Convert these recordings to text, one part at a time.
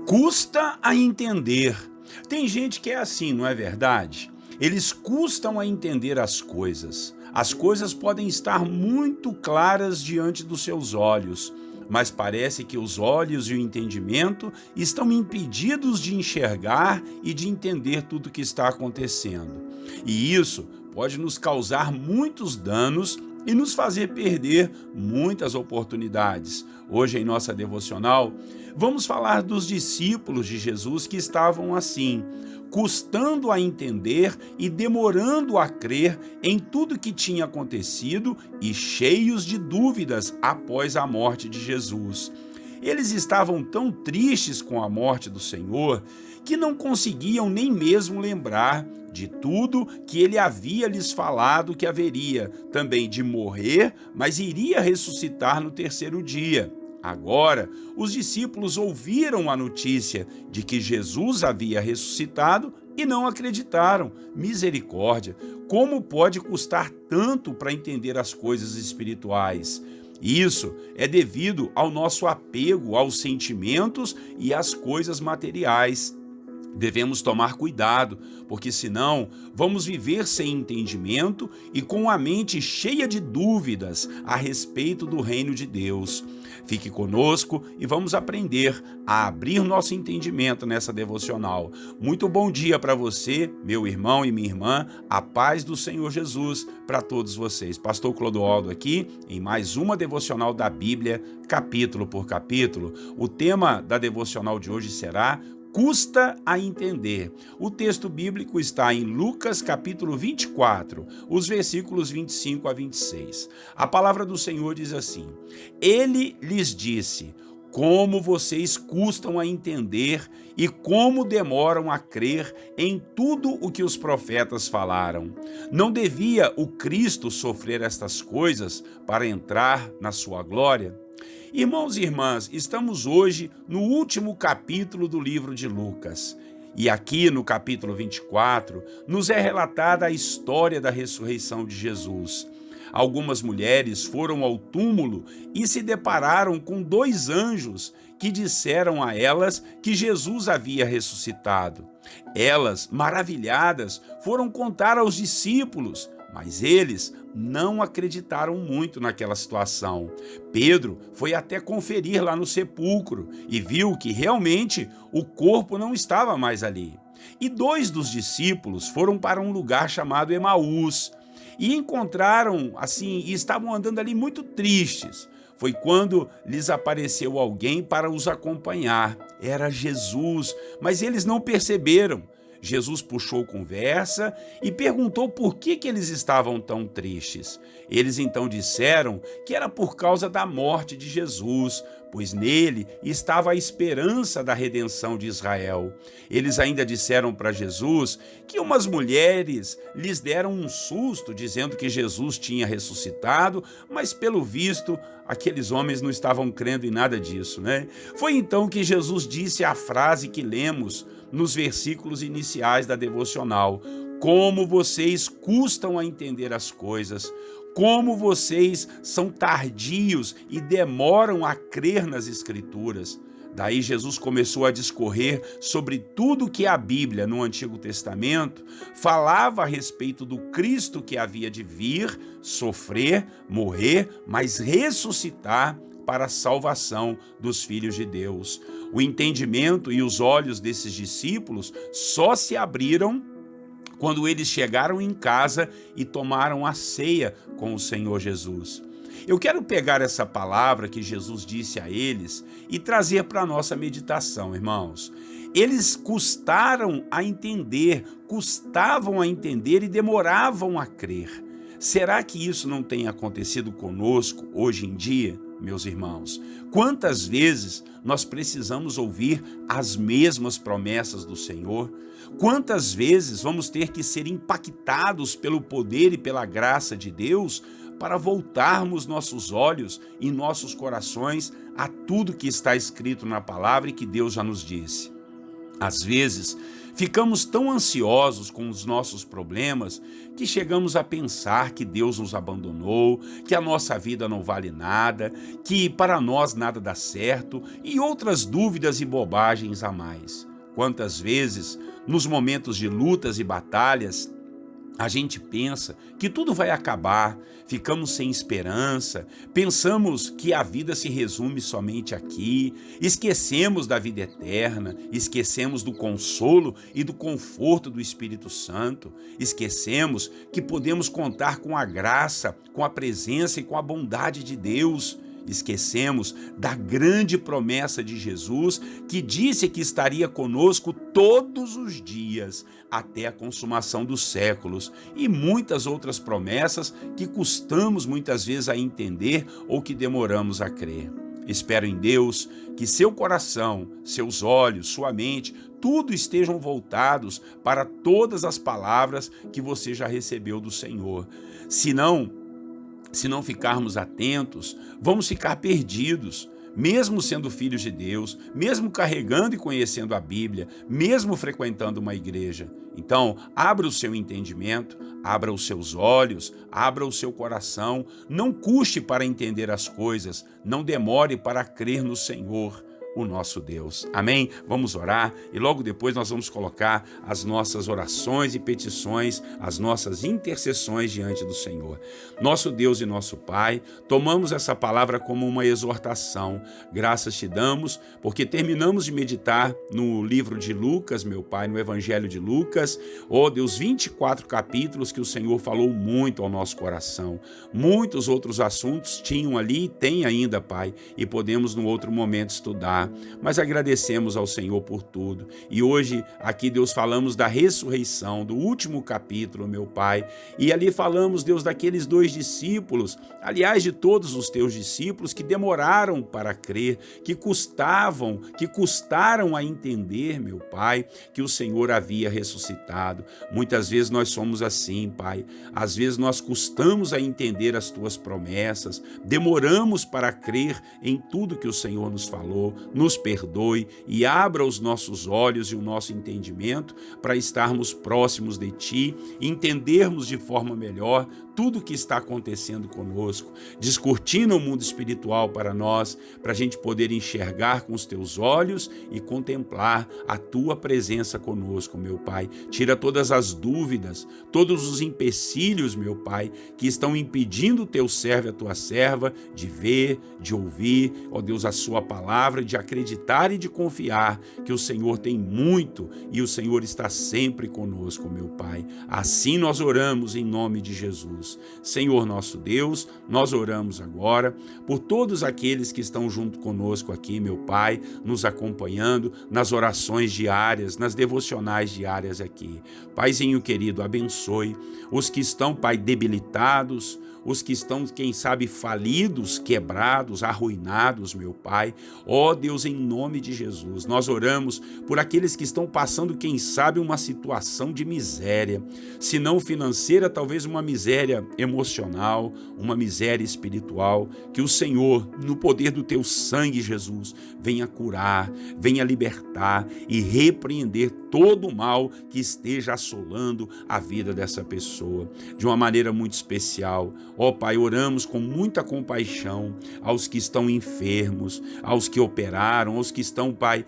Custa a entender. Tem gente que é assim, não é verdade? Eles custam a entender as coisas. As coisas podem estar muito claras diante dos seus olhos, mas parece que os olhos e o entendimento estão impedidos de enxergar e de entender tudo o que está acontecendo. E isso pode nos causar muitos danos e nos fazer perder muitas oportunidades. Hoje, em nossa devocional, vamos falar dos discípulos de Jesus que estavam assim, custando a entender e demorando a crer em tudo que tinha acontecido e cheios de dúvidas após a morte de Jesus. Eles estavam tão tristes com a morte do Senhor que não conseguiam nem mesmo lembrar de tudo que ele havia lhes falado que haveria, também de morrer, mas iria ressuscitar no terceiro dia. Agora, os discípulos ouviram a notícia de que Jesus havia ressuscitado e não acreditaram. Misericórdia! Como pode custar tanto para entender as coisas espirituais? Isso é devido ao nosso apego aos sentimentos e às coisas materiais. Devemos tomar cuidado, porque senão vamos viver sem entendimento e com a mente cheia de dúvidas a respeito do reino de Deus. Fique conosco e vamos aprender a abrir nosso entendimento nessa devocional. Muito bom dia para você, meu irmão e minha irmã, a paz do Senhor Jesus para todos vocês. Pastor Clodoaldo aqui em mais uma devocional da Bíblia, capítulo por capítulo. O tema da devocional de hoje será custa a entender. O texto bíblico está em Lucas capítulo 24, os versículos 25 a 26. A palavra do Senhor diz assim: Ele lhes disse: como vocês custam a entender e como demoram a crer em tudo o que os profetas falaram. Não devia o Cristo sofrer estas coisas para entrar na sua glória? Irmãos e irmãs, estamos hoje no último capítulo do livro de Lucas. E aqui no capítulo 24, nos é relatada a história da ressurreição de Jesus. Algumas mulheres foram ao túmulo e se depararam com dois anjos que disseram a elas que Jesus havia ressuscitado. Elas, maravilhadas, foram contar aos discípulos, mas eles não acreditaram muito naquela situação. Pedro foi até conferir lá no sepulcro e viu que realmente o corpo não estava mais ali. E dois dos discípulos foram para um lugar chamado Emaús e encontraram, e estavam andando ali muito tristes. Foi quando lhes apareceu alguém para os acompanhar. Era Jesus, mas eles não perceberam. Jesus puxou conversa e perguntou por que eles estavam tão tristes. Eles então disseram que era por causa da morte de Jesus, pois nele estava a esperança da redenção de Israel. Eles ainda disseram para Jesus que umas mulheres lhes deram um susto dizendo que Jesus tinha ressuscitado, mas pelo visto aqueles homens não estavam crendo em nada disso, né? Foi então que Jesus disse a frase que lemos nos versículos iniciais da devocional: como vocês custam a entender as coisas, como vocês são tardios e demoram a crer nas Escrituras. Daí Jesus começou a discorrer sobre tudo que a Bíblia, no Antigo Testamento, falava a respeito do Cristo que havia de vir, sofrer, morrer, mas ressuscitar para a salvação dos filhos de Deus. O entendimento e os olhos desses discípulos só se abriram quando eles chegaram em casa e tomaram a ceia com o Senhor Jesus. Eu quero pegar essa palavra que Jesus disse a eles e trazer para a nossa meditação, irmãos. Eles custavam a entender e demoravam a crer. Será que isso não tem acontecido conosco hoje em dia, meus irmãos? Quantas vezes nós precisamos ouvir as mesmas promessas do Senhor? Quantas vezes vamos ter que ser impactados pelo poder e pela graça de Deus para voltarmos nossos olhos e nossos corações a tudo que está escrito na palavra e que Deus já nos disse? Às vezes, ficamos tão ansiosos com os nossos problemas que chegamos a pensar que Deus nos abandonou, que a nossa vida não vale nada, que para nós nada dá certo e outras dúvidas e bobagens a mais. Quantas vezes, nos momentos de lutas e batalhas, a gente pensa que tudo vai acabar, ficamos sem esperança, pensamos que a vida se resume somente aqui, esquecemos da vida eterna, esquecemos do consolo e do conforto do Espírito Santo, esquecemos que podemos contar com a graça, com a presença e com a bondade de Deus. Esquecemos da grande promessa de Jesus, que disse que estaria conosco todos os dias, até a consumação dos séculos, e muitas outras promessas que custamos muitas vezes a entender ou que demoramos a crer. Espero em Deus que seu coração, seus olhos, sua mente, tudo estejam voltados para todas as palavras que você já recebeu do Senhor. Se não ficarmos atentos, vamos ficar perdidos, mesmo sendo filhos de Deus, mesmo carregando e conhecendo a Bíblia, mesmo frequentando uma igreja. Então, abra o seu entendimento, abra os seus olhos, abra o seu coração, não custe para entender as coisas, não demore para crer no Senhor, o nosso Deus. Amém? Vamos orar e logo depois nós vamos colocar as nossas orações e petições, as nossas intercessões diante do Senhor. Nosso Deus e nosso Pai, tomamos essa palavra como uma exortação. Graças te damos porque terminamos de meditar no livro de Lucas, meu Pai, no Evangelho de Lucas. Oh Deus, 24 capítulos que o Senhor falou muito ao nosso coração. Muitos outros assuntos tinham ali e tem ainda, Pai, e podemos no outro momento estudar. Mas agradecemos ao Senhor por tudo. E hoje, aqui, Deus, falamos da ressurreição, do último capítulo, meu Pai. E ali falamos, Deus, daqueles 2 discípulos, aliás, de todos os teus discípulos que demoraram para crer, que custaram a entender, meu Pai, que o Senhor havia ressuscitado. Muitas vezes nós somos assim, Pai. Às vezes nós custamos a entender as tuas promessas, demoramos para crer em tudo que o Senhor nos falou. Nos perdoe e abra os nossos olhos e o nosso entendimento para estarmos próximos de Ti, entendermos de forma melhor tudo o que está acontecendo conosco, descortina o mundo espiritual para nós, para a gente poder enxergar com os Teus olhos e contemplar a Tua presença conosco, meu Pai. Tira todas as dúvidas, todos os empecilhos, meu Pai, que estão impedindo o Teu servo e a Tua serva de ver, de ouvir, ó Deus, a Sua palavra, de acreditar e de confiar que o Senhor tem muito e o Senhor está sempre conosco, meu Pai. Assim nós oramos em nome de Jesus. Senhor nosso Deus, nós oramos agora por todos aqueles que estão junto conosco aqui, meu Pai, nos acompanhando nas orações diárias, nas devocionais diárias aqui. Paizinho querido, abençoe os que estão, Pai, debilitados, os que estão, quem sabe, falidos, quebrados, arruinados, meu Pai. Ó Deus, em nome de Jesus, nós oramos por aqueles que estão passando, quem sabe, uma situação de miséria, se não financeira, talvez uma miséria emocional, uma miséria espiritual, que o Senhor, no poder do Teu sangue, Jesus, venha curar, venha libertar e repreender todo o mal que esteja assolando a vida dessa pessoa, de uma maneira muito especial. Ó Pai, oramos com muita compaixão aos que estão enfermos, aos que operaram, aos que estão, Pai,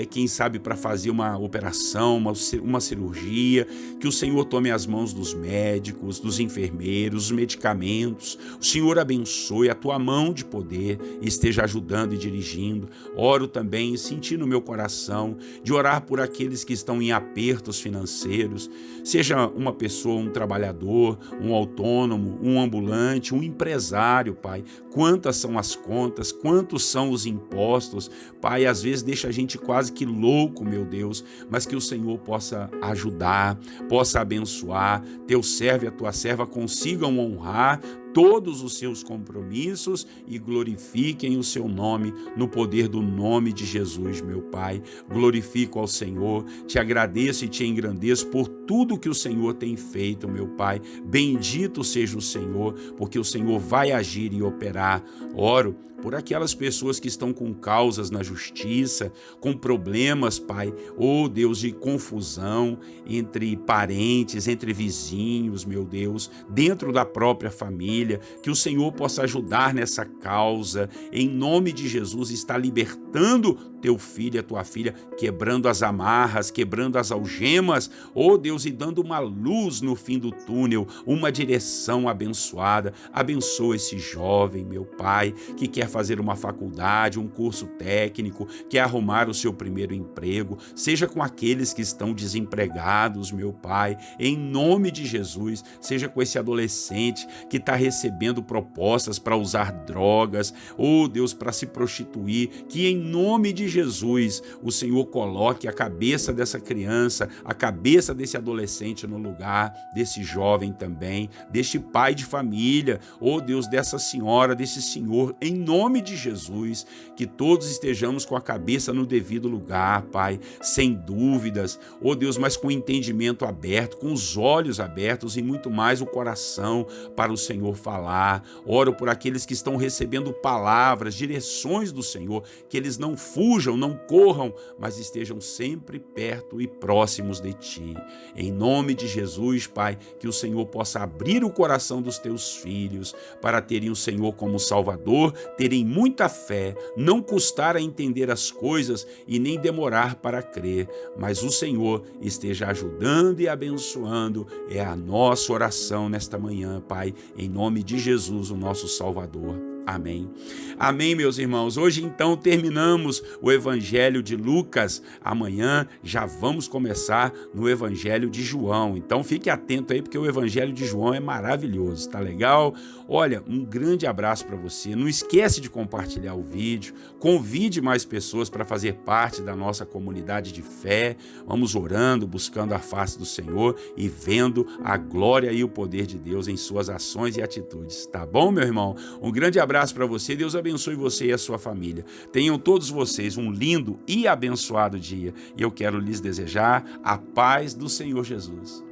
quem sabe para fazer uma operação, uma cirurgia, que o Senhor tome as mãos dos médicos, dos enfermeiros, os medicamentos, o Senhor abençoe, a Tua mão de poder esteja ajudando e dirigindo. Oro também, senti no meu coração, de orar por aqueles que estão em apertos financeiros, seja uma pessoa, um trabalhador, um autônomo, um ambulante, um empresário, Pai. Quantas são as contas, quantos são os impostos, Pai, às vezes deixa a gente quase que louco, meu Deus, mas que o Senhor possa ajudar, possa abençoar, Teu servo e a Tua serva consigam honrar todos os seus compromissos e glorifiquem o Seu nome no poder do nome de Jesus, meu Pai. Glorifico ao Senhor, te agradeço e te engrandeço por tudo que o Senhor tem feito, meu Pai. Bendito seja o Senhor, porque o Senhor vai agir e operar. Oro por aquelas pessoas que estão com causas na justiça, com problemas, Pai, oh Deus, de confusão entre parentes, entre vizinhos, meu Deus, dentro da própria família, que o Senhor possa ajudar nessa causa, em nome de Jesus, está libertando teu filho e a tua filha, quebrando as amarras, quebrando as algemas, oh Deus, e dando uma luz no fim do túnel, uma direção abençoada. Abençoa esse jovem, meu Pai, que quer fazer uma faculdade, um curso técnico, quer arrumar o seu primeiro emprego, seja com aqueles que estão desempregados, meu Pai, em nome de Jesus, seja com esse adolescente que está recebendo propostas para usar drogas, oh Deus, para se prostituir, que em nome de Jesus o Senhor coloque a cabeça dessa criança, a cabeça desse adolescente no lugar, desse jovem também, deste pai de família, oh Deus, dessa senhora, desse senhor, em nome de Jesus, que todos estejamos com a cabeça no devido lugar, Pai, sem dúvidas, oh Deus, mas com o entendimento aberto, com os olhos abertos e muito mais o coração para o Senhor falar. Oro por aqueles que estão recebendo palavras, direções do Senhor, que eles não fujam, não corram, mas estejam sempre perto e próximos de Ti. Em nome de Jesus, Pai, que o Senhor possa abrir o coração dos Teus filhos para terem o Senhor como Salvador, terem muita fé, não custar a entender as coisas e nem demorar para crer, mas o Senhor esteja ajudando e abençoando. É a nossa oração nesta manhã, Pai, em nome de Jesus, o nosso Salvador. Amém. Amém, meus irmãos. Hoje, então, terminamos o Evangelho de Lucas. Amanhã já vamos começar no Evangelho de João. Então, fique atento aí, porque o Evangelho de João é maravilhoso, tá legal? Olha, um grande abraço para você. Não esquece de compartilhar o vídeo. Convide mais pessoas para fazer parte da nossa comunidade de fé. Vamos orando, buscando a face do Senhor e vendo a glória e o poder de Deus em suas ações e atitudes. Tá bom, meu irmão? Um grande abraço para você, Deus abençoe você e a sua família. Tenham todos vocês um lindo e abençoado dia. E eu quero lhes desejar a paz do Senhor Jesus.